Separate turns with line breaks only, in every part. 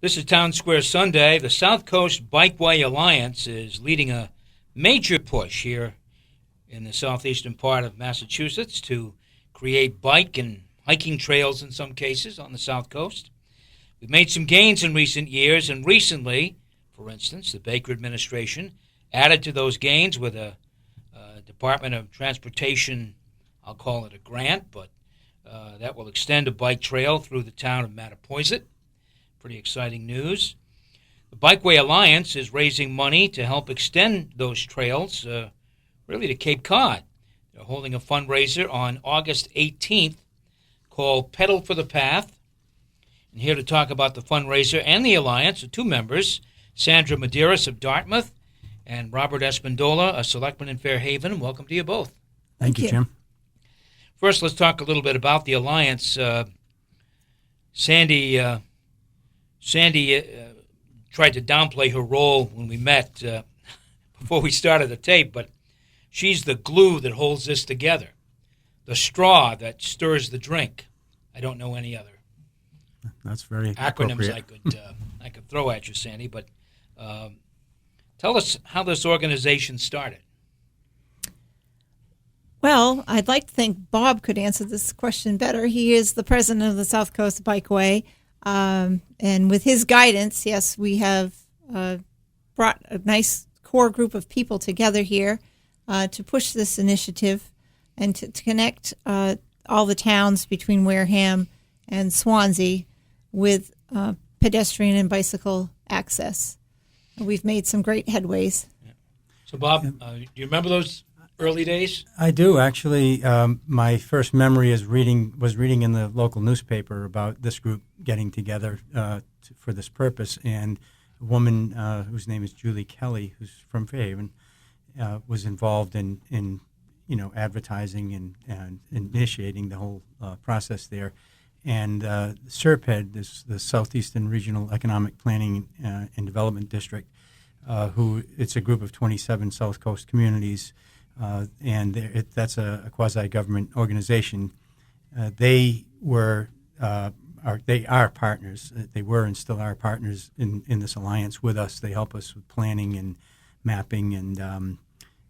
This is Townsquare Sunday. The South Coast Bikeway Alliance is leading a major push here in the southeastern part of Massachusetts to create bike and hiking trails in some cases on the South Coast. We've made some gains in recent years, and recently, for instance, the Baker administration added to those gains with a Department of Transportation, I'll call it a grant, but that will extend a bike trail through the town of Mattapoisett. Pretty exciting news. The Bikeway Alliance is raising money to help extend those trails, really to Cape Cod. They're holding a fundraiser on August 18th called Pedal for the Path. And here to talk about the fundraiser and the Alliance are two members, Sandra Medeiros of Dartmouth and Robert Espindola, a selectman in Fairhaven. Welcome to you both.
Thank you, Jim.
First, let's talk a little bit about the Alliance. Sandy tried to downplay her role when we met before we started the tape, but she's the glue that holds this together, the straw that stirs the drink. I don't know any other
That's very
acronyms I could throw at you, Sandy, but tell us how this organization started.
Well, I'd like to think Bob could answer this question better. He is the president of the South Coast Bikeway. And with his guidance, yes, we have brought a nice core group of people together here to push this initiative and to connect all the towns between Wareham and Swansea with pedestrian and bicycle access. We've made some great headways.
Yeah. So, Bob, do you remember those early days?
I do, actually. My first memory was reading in the local newspaper about this group getting together for this purpose, and a woman whose name is Julie Kelly, who's from Fairhaven, was involved in advertising and initiating the whole process there. And SERPED, the Southeastern Regional Economic Planning and Development District, who it's a group of 27 South Coast communities. And that's a quasi-government organization. They are partners. They were and still are partners in this alliance with us. They help us with planning and mapping, and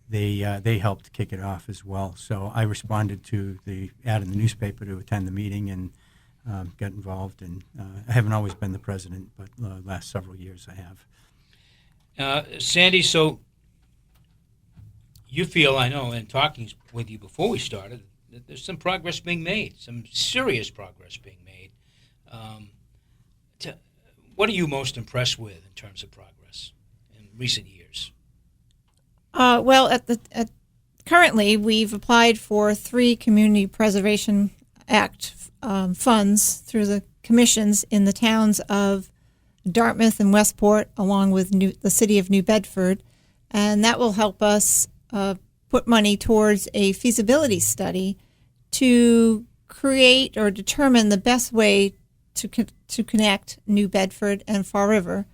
they helped kick it off as well. So I responded to the ad in the newspaper to attend the meeting and got involved. And I haven't always been the president, but the last several years I have.
Sandy, so you feel, I know, in talking with you before we started, that there's some progress being made, some serious progress being made. What are you most impressed with in terms of progress in recent years?
Well, currently, we've applied for 3 Community Preservation Act funds through the commissions in the towns of Dartmouth and Westport, along with the city of New Bedford, and that will help us put money towards a feasibility study to create or determine the best way to connect New Bedford and Fall River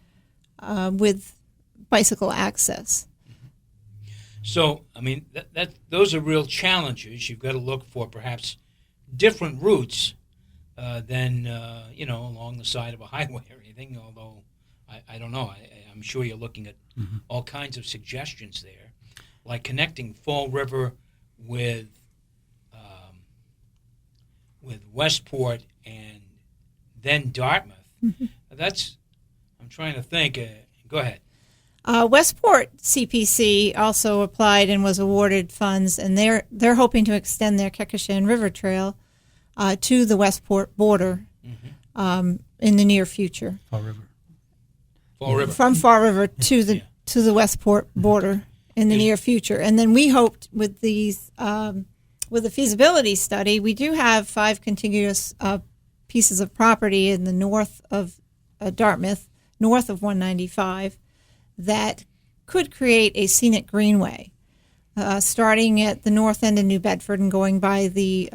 with bicycle access.
So, I mean, those are real challenges. You've got to look for perhaps different routes than, along the side of a highway or anything, although I don't know. I'm sure you're looking at all kinds of suggestions there, like connecting Fall River with Westport and then Dartmouth. I'm trying to think. Go ahead.
Westport CPC also applied and was awarded funds, and they're hoping to extend their Kekishan River Trail to the Westport border in the near future.
Fall River.
From Fall River to the Westport border in the near future. And then we hoped with these with the feasibility study, we do have 5 contiguous pieces of property in the north of Dartmouth, north of 195, that could create a scenic greenway, starting at the north end of New Bedford and going by the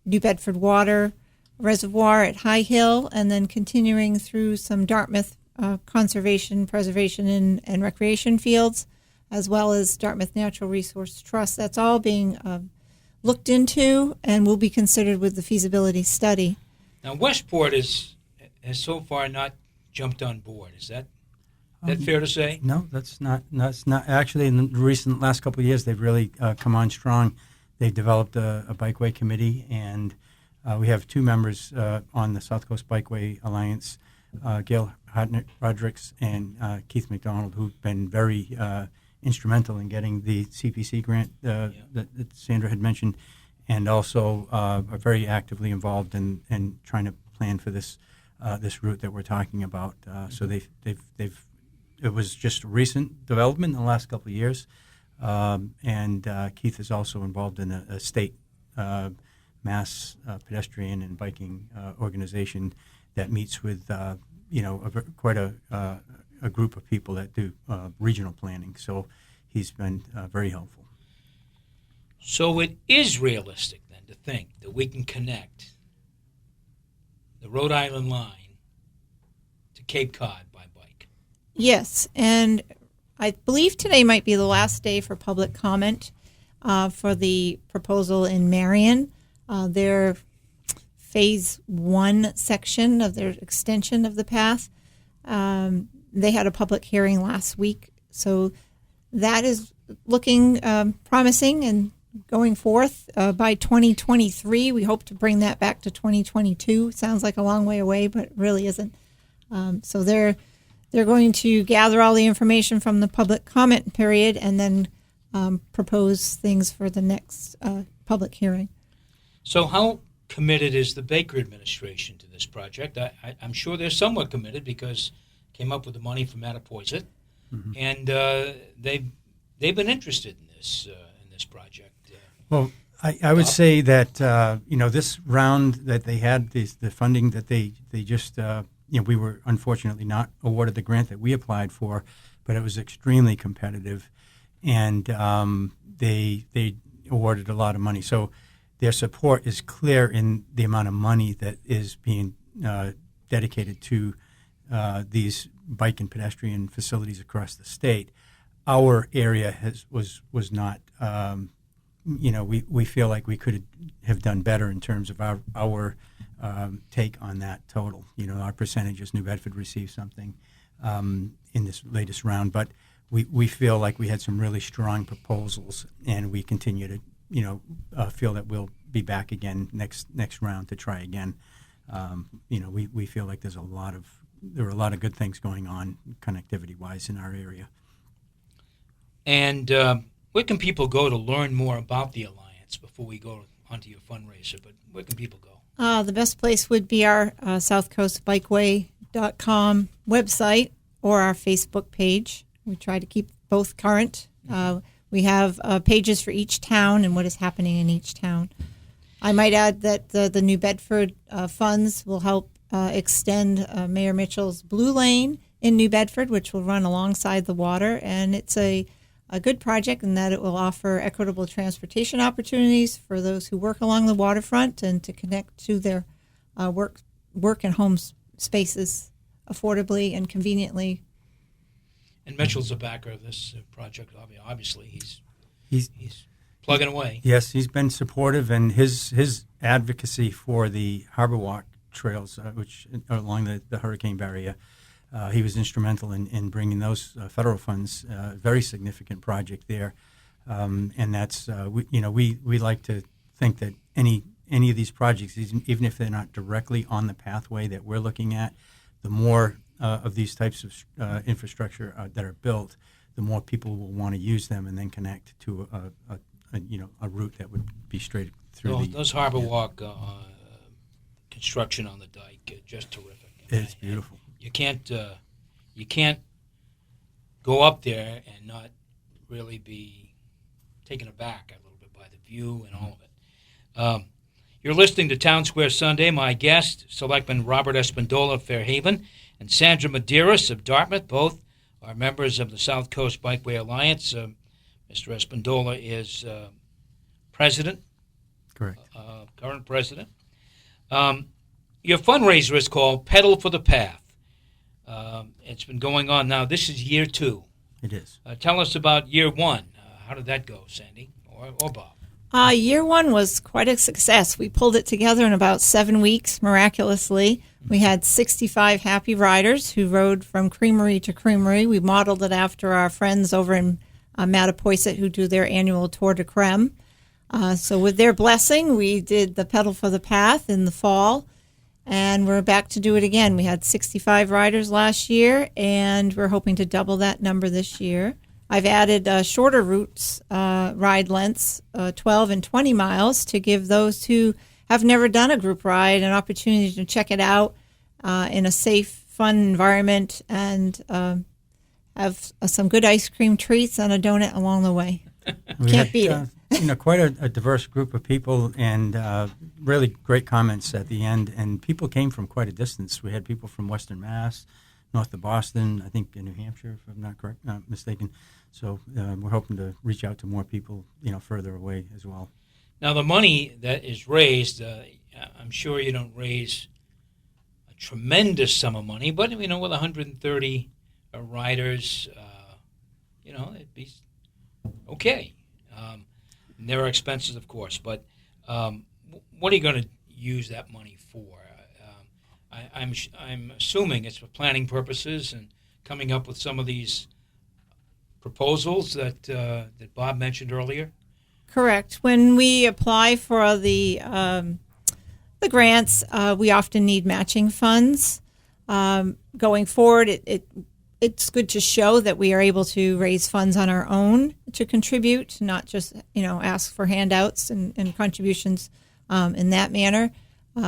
New Bedford Water Reservoir at High Hill, and then continuing through some Dartmouth conservation, preservation, and recreation fields, as well as Dartmouth Natural Resource Trust. That's all being looked into and will be considered with the feasibility study.
Now, Westport has so far not jumped on board. Is that fair to say?
No, that's not. That's not. Actually, in the last couple of years, they've really come on strong. They've developed a Bikeway committee, and we have two members on the South Coast Bikeway Alliance, Gail Rodrigues and Keith McDonald, who've been very instrumental in getting the CPC grant that Sandra had mentioned, and also are very actively involved in trying to plan for this route that we're talking about. So they've it was just a recent development in the last couple of years, and Keith is also involved in a state mass pedestrian and biking organization that meets with quite a group of people that do regional planning. So he's been very helpful.
So it is realistic then to think that we can connect the Rhode Island line to Cape Cod by bike.
Yes, and I believe today might be the last day for public comment for the proposal in Marion. Their phase 1 section of their extension of the path. They had a public hearing last week, so that is looking promising and going forth. By 2023, we hope to bring that back to 2022. Sounds like a long way away, but it really isn't. So they're going to gather all the information from the public comment period and then propose things for the next public hearing.
So how committed is the Baker administration to this project? I'm sure they're somewhat committed because came up with the money from Mattapoisett, and they've been interested in this project.
Well, I would say that this round that they had, the funding that they just we were unfortunately not awarded the grant that we applied for, but it was extremely competitive, and they awarded a lot of money. So their support is clear in the amount of money that is being dedicated to these bike and pedestrian facilities across the state. Our area was not. We feel like we could have done better in terms of our take on that total. Our percentages. New Bedford received something in this latest round, but we feel like we had some really strong proposals, and we continue to feel that we'll be back again next round to try again. We feel like there are a lot of good things going on connectivity-wise in our area. And
where can people go to learn more about the Alliance before we go onto your fundraiser? But where can people go?
The best place would be our southcoastbikeway.com website or our Facebook page. We try to keep both current. We have pages for each town and what is happening in each town. I might add that the New Bedford funds will help extend Mayor Mitchell's Blue Lane in New Bedford, which will run alongside the water. And it's a good project in that it will offer equitable transportation opportunities for those who work along the waterfront and to connect to their work and home spaces affordably and conveniently.
And Mitchell's a backer of this project. Obviously, he's plugging away.
Yes, he's been supportive, and his advocacy for the Harbor Walk trails, which along the hurricane barrier, he was instrumental in bringing those federal funds. Very significant project there, and that's we like to think that any of these projects, even if they're not directly on the pathway that we're looking at, the more of these types of infrastructure that are built, the more people will want to use them and then connect to a route that would be straight through.
Those Harbor Walk construction on the dike, just terrific.
It's beautiful.
You can't go up there and not really be taken aback a little bit by the view and all of it. You're listening to Townsquare Sunday. My guest, Selectman Robert Espandola of Fairhaven and Sandra Medeiros of Dartmouth, both are members of the South Coast Bikeway Alliance. Mr. Espandola is president.
Correct.
Current president. Your fundraiser is called Pedal for the Path. It's been going on now. This is year 2.
It is.
Tell us about year 1. How did that go, Sandy or Bob?
Year one was quite a success. We pulled it together in about 7 weeks, miraculously. We had 65 happy riders who rode from creamery to creamery. We modeled it after our friends over in Mattapoisett who do their annual Tour de Creme. So with their blessing, we did the Pedal for the Path in the fall, and we're back to do it again. We had 65 riders last year, and we're hoping to double that number this year. I've added shorter routes, ride lengths, 12 and 20 miles, to give those who have never done a group ride an opportunity to check it out in a safe, fun environment, and have some good ice cream treats and a donut along the way. Can't beat it.
Quite a diverse group of people, and really great comments at the end. And people came from quite a distance. We had people from Western Mass, north of Boston, I think in New Hampshire, if I'm not mistaken. So we're hoping to reach out to more people, further away as well.
Now, the money that is raised, I'm sure you don't raise a tremendous sum of money, but with 130 riders, it'd be okay. And there are expenses, of course, but what are you going to use that money for? I'm assuming it's for planning purposes and coming up with some of these proposals that Bob mentioned earlier.
Correct. When we apply for the grants, we often need matching funds. Going forward, it's good to show that we are able to raise funds on our own to contribute, not just ask for handouts and contributions in that manner.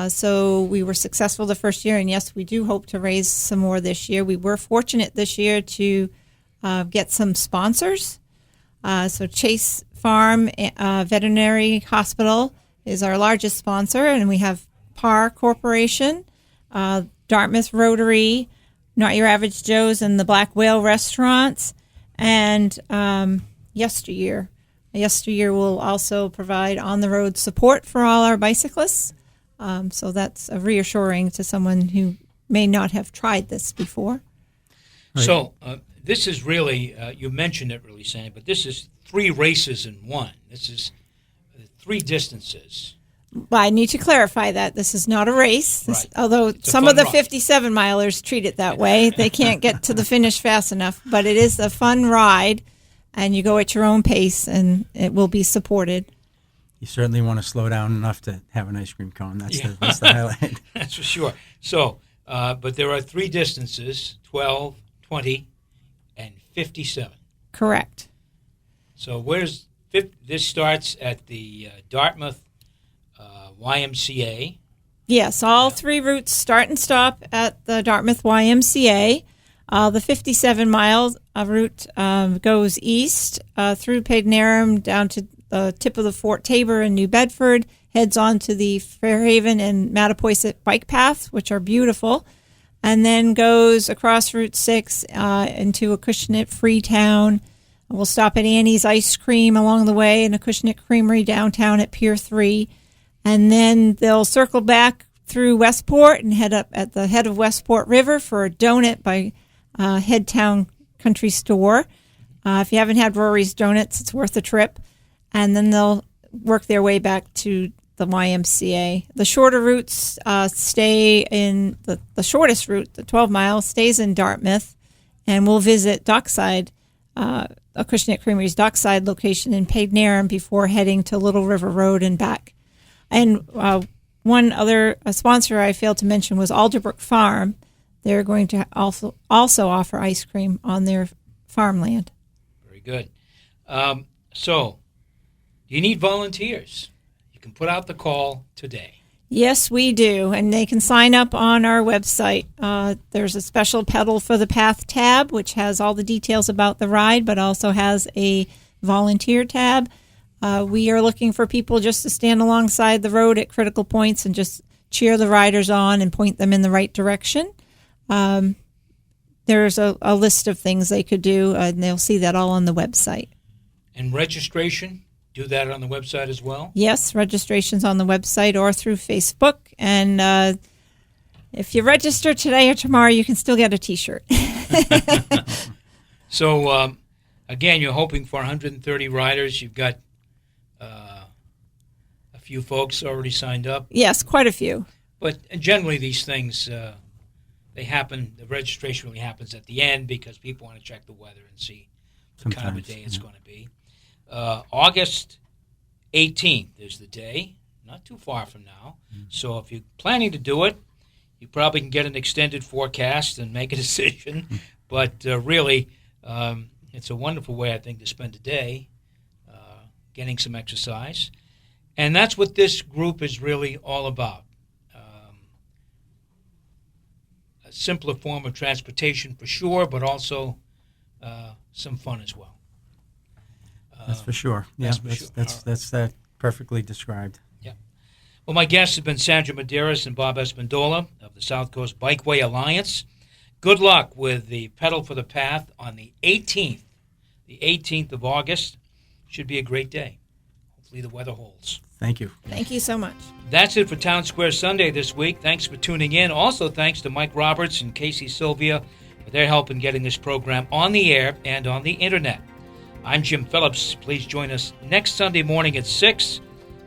So we were successful the first year, and yes, we do hope to raise some more this year. We were fortunate this year to get some sponsors. So Chase Farm Veterinary Hospital is our largest sponsor, and we have PAR Corporation, Dartmouth Rotary, Not Your Average Joe's, and the Black Whale Restaurants, and Yesteryear. Yesteryear will also provide on-the-road support for all our bicyclists. So that's reassuring to someone who may not have tried this before.
Right. So this is really, you mentioned it really, Sandy, but this is 3 races in one. This is 3 distances.
Well, I need to clarify that this is not a race,
Right.
Although some of the 57-milers treat it that way. They can't get to the finish fast enough, but it is a fun ride, and you go at your own pace, and it will be supported.
You certainly want to slow down enough to have an ice cream cone. That's the highlight.
That's for sure. So, but there are 3 distances, 12, 20, and 57.
Correct.
So this starts at the Dartmouth YMCA.
Yes, all 3 routes start and stop at the Dartmouth YMCA. The 57-mile route goes east through Pagneham down to the tip of the Fort Tabor in New Bedford, heads on to the Fairhaven and Mattapoisett bike paths, which are beautiful, and then goes across Route 6 into Acushnet Freetown. We'll stop at Annie's Ice Cream along the way and Acushnet Creamery downtown at Pier 3. And then they'll circle back through Westport and head up at the head of Westport River for a donut by Headtown Country Store. If you haven't had Rory's Donuts, it's worth a trip. And then they'll work their way back to the YMCA. The shorter routes stay in the shortest route, the 12 miles, stays in Dartmouth, and we'll visit Dockside, Acushnet Creamery's Dockside location in Pagneham before heading to Little River Road and back. And one other sponsor I failed to mention was Alderbrook Farm. They're going to also offer ice cream on their farmland.
Very good. So, you need volunteers. You can put out the call today.
Yes, we do, and they can sign up on our website. There's a special Pedal for the Path tab, which has all the details about the ride, but also has a volunteer tab. We are looking for people just to stand alongside the road at critical points and just cheer the riders on and point them in the right direction. There's a list of things they could do, and they'll see that all on the website.
And registration? Do that on the website as well?
Yes, registration's on the website or through Facebook. And if you register today or tomorrow, you can still get a T-shirt.
So, again, you're hoping for 130 riders. You've got few folks already signed up.
Yes, quite a few.
But generally these things, they happen, the registration really happens at the end because people want to check the weather and see what kind of a day it's going to be. August 18th is the day, not too far from now. So if you're planning to do it, you probably can get an extended forecast and make a decision. But really, it's a wonderful way, I think, to spend a day getting some exercise. And that's what this group is really all about. A simpler form of transportation for sure, but also some fun as well.
That's for sure. Yeah, that's that perfectly described.
Yeah. Well, my guests have been Sandra Medeiros and Bob Espindola of the South Coast Bikeway Alliance. Good luck with the Pedal for the Path on the 18th. The 18th of August should be a great day. Hopefully the weather holds.
Thank you.
Thank you so much.
That's it for Town Square Sunday this week. Thanks for tuning in. Also, thanks to Mike Roberts and Casey Sylvia for their help in getting this program on the air and on the internet. I'm Jim Phillips. Please join us next Sunday morning at 6.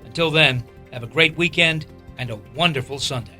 Until then, have a great weekend and a wonderful Sunday.